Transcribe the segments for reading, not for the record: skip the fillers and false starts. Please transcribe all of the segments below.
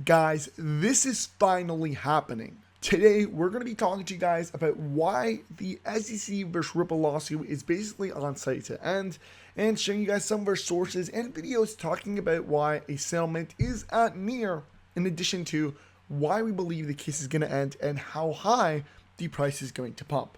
Guys, this is finally happening. Today, we're going to be talking to you guys about why the SEC versus Ripple lawsuit is basically on site to end, and showing you guys some of our sources and videos talking about why a settlement is at near, in addition to why we believe the case is going to end and how high the price is going to pump.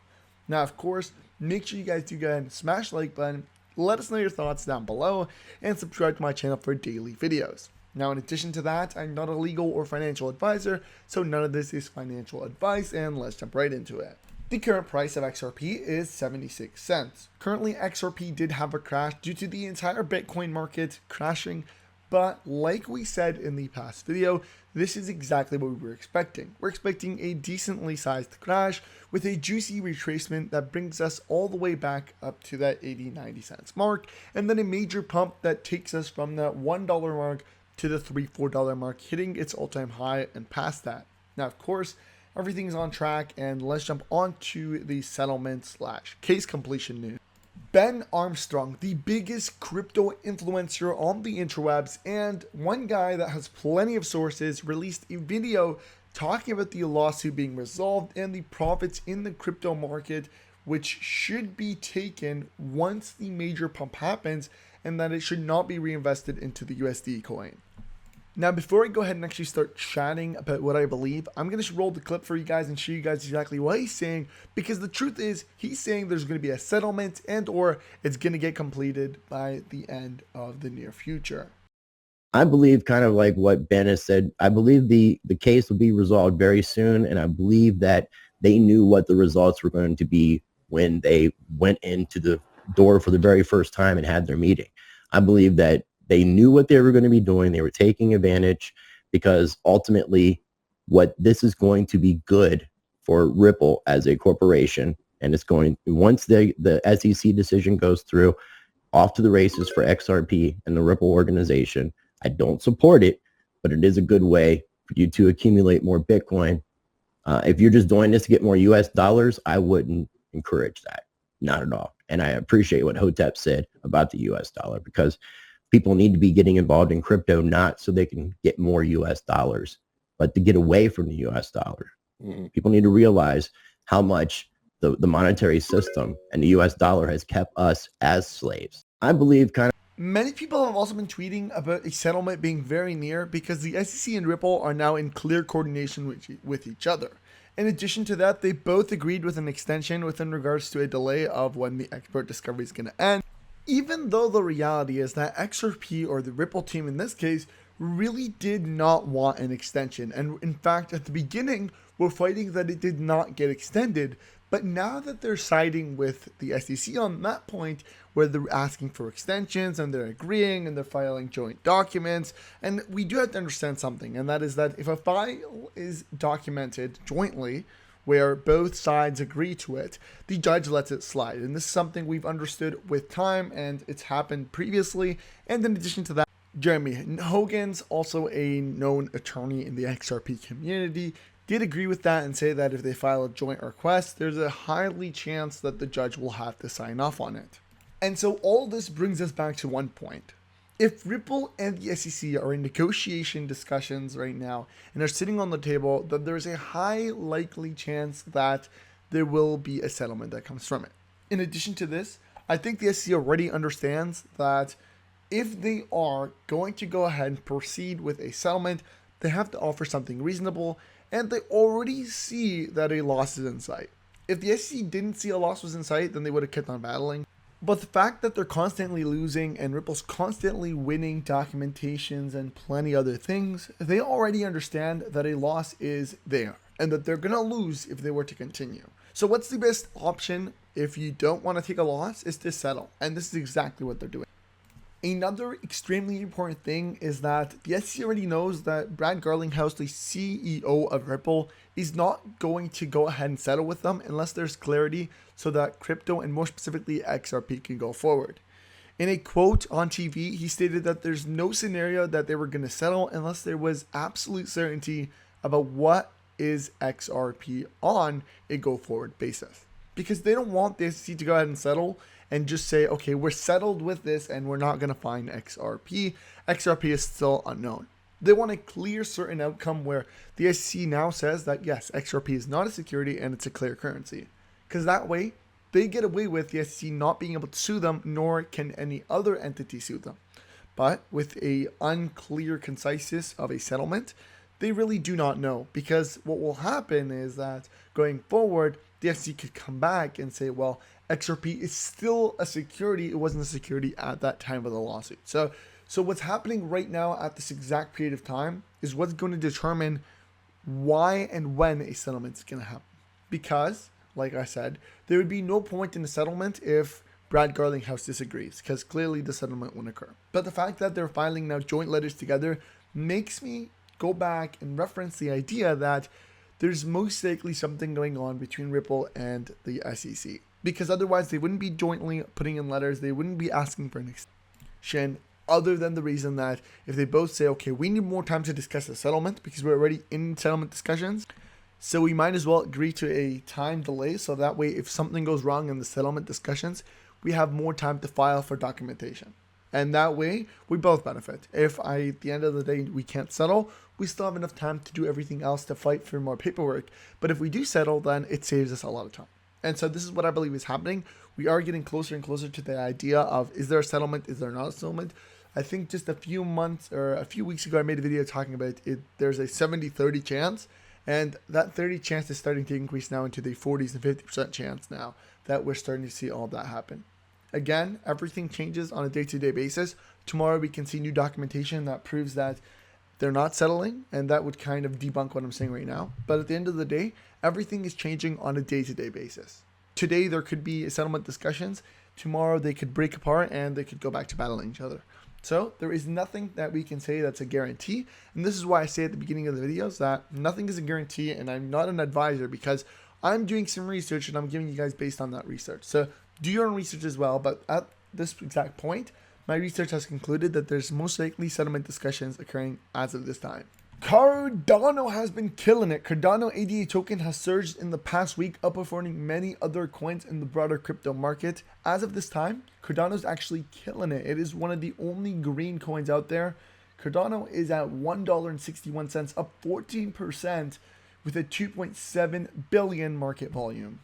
Now, of course, make sure you guys do go ahead and smash the like button, let us know your thoughts down below, and subscribe to my channel for daily videos. Now, in addition to that, I'm not a legal or financial advisor, so none of this is financial advice, and let's jump right into it. The current price of XRP is 76 cents. Currently, XRP did have a crash due to the entire Bitcoin market crashing, but like we said in the past video, this is exactly what we were expecting. We're expecting a decently sized crash with a juicy retracement that brings us all the way back up to that 80-90 cents mark, and then a major pump that takes us from that $1 mark to the $3-4 mark, hitting its all-time high and past that. Now, of course, everything's on track, and let's jump on to the settlement / case completion news. Ben Armstrong, the biggest crypto influencer on the interwebs and one guy that has plenty of sources, released a video talking about the lawsuit being resolved and the profits in the crypto market, which should be taken once the major pump happens, and that it should not be reinvested into the USD coin. Now, before I go ahead and actually start chatting about what I believe, I'm going to roll the clip for you guys and show you guys exactly what he's saying, because the truth is he's saying there's going to be a settlement and or it's going to get completed by the end of the near future. I believe, kind of like what Ben has said, I believe the case will be resolved very soon, and I believe that they knew what the results were going to be when they went into the door for the very first time and had their meeting. I believe that they knew what they were going to be doing. They were taking advantage, because ultimately what this is going to be good for Ripple as a corporation, and it's going, once the SEC decision goes through, off to the races for XRP and the Ripple organization. I don't support it, but it is a good way for you to accumulate more Bitcoin. If you're just doing this to get more US dollars, I wouldn't encourage that. Not at all. And I appreciate what Hotep said about the US dollar, because people need to be getting involved in crypto, not so they can get more US dollars, but to get away from the US dollar. People need to realize how much the monetary system and the US dollar has kept us as slaves. I believe kind of. Many people have also been tweeting about a settlement being very near, because the SEC and Ripple are now in clear coordination with each other. In addition to that, they both agreed with an extension within regards to a delay of when the expert discovery is going to end, even though the reality is that XRP, or the Ripple team in this case, really did not want an extension. And in fact, at the beginning, were fighting that it did not get extended. But now that they're siding with the SEC on that point, where they're asking for extensions and they're agreeing and they're filing joint documents, and we do have to understand something, and that is that if a file is documented jointly, where both sides agree to it, the judge lets it slide. And this is something we've understood with time, and it's happened previously. And in addition to that, Jeremy Hogan's also a known attorney in the XRP community, did agree with that and say that if they file a joint request, there's a highly chance that the judge will have to sign off on it. And so all this brings us back to one point. If Ripple and the SEC are in negotiation discussions right now and are sitting on the table, then there's a high likely chance that there will be a settlement that comes from it. In addition to this, I think the SEC already understands that if they are going to go ahead and proceed with a settlement, they have to offer something reasonable, and they already see that a loss is in sight. If the SEC didn't see a loss was in sight, then they would have kept on battling. But the fact that they're constantly losing and Ripple's constantly winning documentations and plenty other things, they already understand that a loss is there and that they're going to lose if they were to continue. So what's the best option if you don't want to take a loss is to settle. And this is exactly what they're doing. Another extremely important thing is that the SEC already knows that Brad Garlinghouse, the CEO of Ripple, is not going to go ahead and settle with them unless there's clarity so that crypto, and more specifically XRP, can go forward. In a quote on TV, he stated that there's no scenario that they were going to settle unless there was absolute certainty about what is XRP on a go forward basis. Because they don't want the SEC to go ahead and settle and just say, okay, we're settled with this and we're not going to find XRP. XRP is still unknown. They want a clear, certain outcome where the SEC now says that yes, XRP is not a security and it's a clear currency. Because that way, they get away with the SEC not being able to sue them, nor can any other entity sue them. But with a unclear conciseness of a settlement, they really do not know, because what will happen is that going forward, the SEC could come back and say, well, XRP is still a security. It wasn't a security at that time of the lawsuit. So what's happening right now at this exact period of time is what's going to determine why and when a settlement is going to happen. Because, like I said, there would be no point in the settlement if Brad Garlinghouse disagrees, because clearly the settlement won't occur. But the fact that they're filing now joint letters together makes me go back and reference the idea that there's most likely something going on between Ripple and the SEC. Because otherwise they wouldn't be jointly putting in letters, they wouldn't be asking for an extension, other than the reason that if they both say, okay, we need more time to discuss the settlement because we're already in settlement discussions, so we might as well agree to a time delay, so that way if something goes wrong in the settlement discussions, we have more time to file for documentation. And that way, we both benefit. If at the end of the day we can't settle, we still have enough time to do everything else to fight for more paperwork. But if we do settle, then it saves us a lot of time. And so this is what I believe is happening. We are getting closer and closer to the idea of, is there a settlement, is there not a settlement? I think just a few weeks ago, I made a video talking about it. There's a 70-30 chance. And that 30 chance is starting to increase now into the 40s and 50% chance now that we're starting to see all of that happen. Again, everything changes on a day-to-day basis. Tomorrow we can see new documentation that proves that they're not settling, and that would kind of debunk what I'm saying right now. But at the end of the day, everything is changing on a day-to-day basis. Today there could be settlement discussions. Tomorrow they could break apart and they could go back to battling each other. So there is nothing that we can say that's a guarantee. And this is why I say at the beginning of the videos that nothing is a guarantee, and I'm not an advisor because I'm doing some research and I'm giving you guys based on that research. So do your own research as well. But at this exact point, my research has concluded that there's most likely settlement discussions occurring as of this time. Cardano has been killing it. Cardano ADA token has surged in the past week, outperforming many other coins in the broader crypto market. As of this time, Cardano is actually killing it. It is one of the only green coins out there. Cardano is at $1.61, up 14% with a 2.7 billion market volume.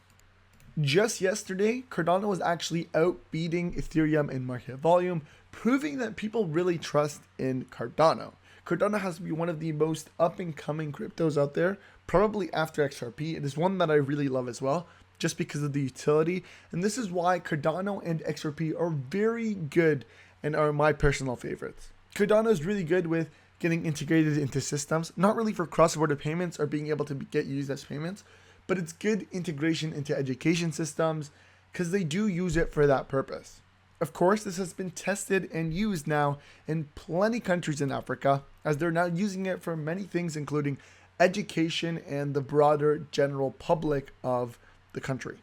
Just yesterday, Cardano was actually outbeating Ethereum in market volume, proving that people really trust in Cardano. Cardano has to be one of the most up-and-coming cryptos out there, probably after XRP. It is one that I really love as well, just because of the utility. And this is why Cardano and XRP are very good and are my personal favorites. Cardano is really good with getting integrated into systems, not really for cross-border payments or being able to get used as payments, but it's good integration into education systems because they do use it for that purpose. Of course, this has been tested and used now in plenty of countries in Africa, as they're now using it for many things, including education and the broader general public of the country.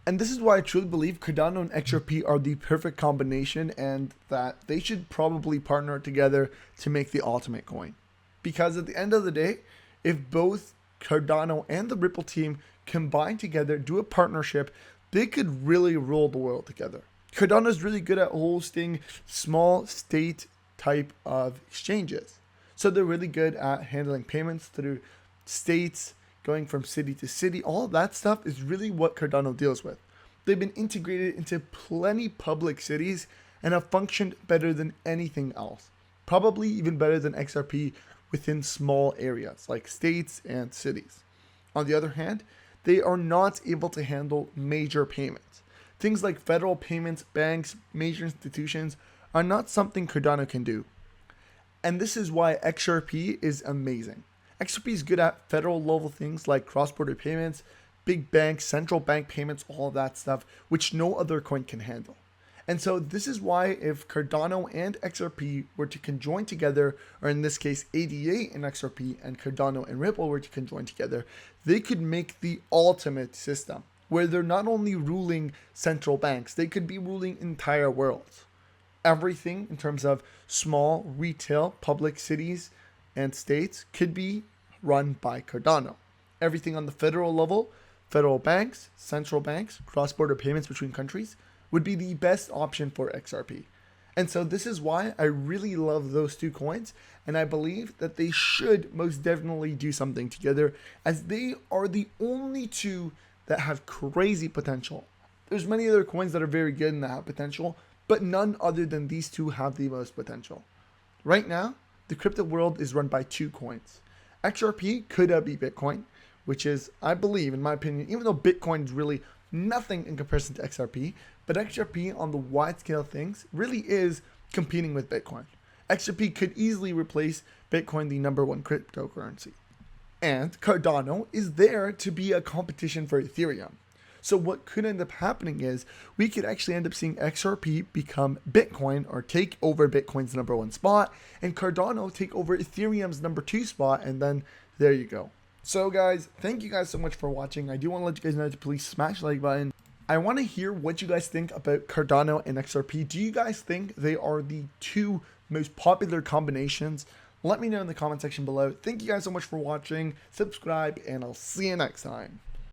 And this is why I truly believe Cardano and XRP are the perfect combination, and that they should probably partner together to make the ultimate coin. Because at the end of the day, if both Cardano and the Ripple team combine together, do a partnership, they could really rule the world together. Cardano is really good at hosting small state type of exchanges. So they're really good at handling payments through states, going from city to city. All of that stuff is really what Cardano deals with. They've been integrated into plenty public cities and have functioned better than anything else. Probably even better than XRP within small areas like states and cities. On the other hand, they are not able to handle major payments. Things like federal payments, banks, major institutions are not something Cardano can do. And this is why XRP is amazing. XRP is good at federal level things like cross-border payments, big banks, central bank payments, all of that stuff, which no other coin can handle. And so this is why if Cardano and XRP were to conjoin together, or in this case ADA and XRP and Cardano and Ripple were to conjoin together, they could make the ultimate system where they're not only ruling central banks, they could be ruling entire worlds. Everything in terms of small retail, public cities and states could be run by Cardano. Everything on the federal level, federal banks, central banks, cross-border payments between countries would be the best option for XRP. And so this is why I really love those two coins, and I believe that they should most definitely do something together, as they are the only two that have crazy potential. There's many other coins that are very good and that have potential, but none other than these two have the most potential. Right now, the crypto world is run by two coins. XRP could be Bitcoin, which is, I believe, in my opinion, even though Bitcoin is really nothing in comparison to XRP, but XRP on the wide scale of things really is competing with Bitcoin. XRP could easily replace Bitcoin, the number one cryptocurrency. And Cardano is there to be a competition for Ethereum. So what could end up happening is we could actually end up seeing XRP become Bitcoin or take over Bitcoin's number one spot, and Cardano take over Ethereum's number two spot, and then there you go. So guys, thank you guys so much for watching. I do want to let you guys know to please smash the like button. I want to hear what you guys think about Cardano and XRP. Do you guys think they are the two most popular combinations? Let me know in the comment section below. Thank you guys so much for watching. Subscribe, and I'll see you next time.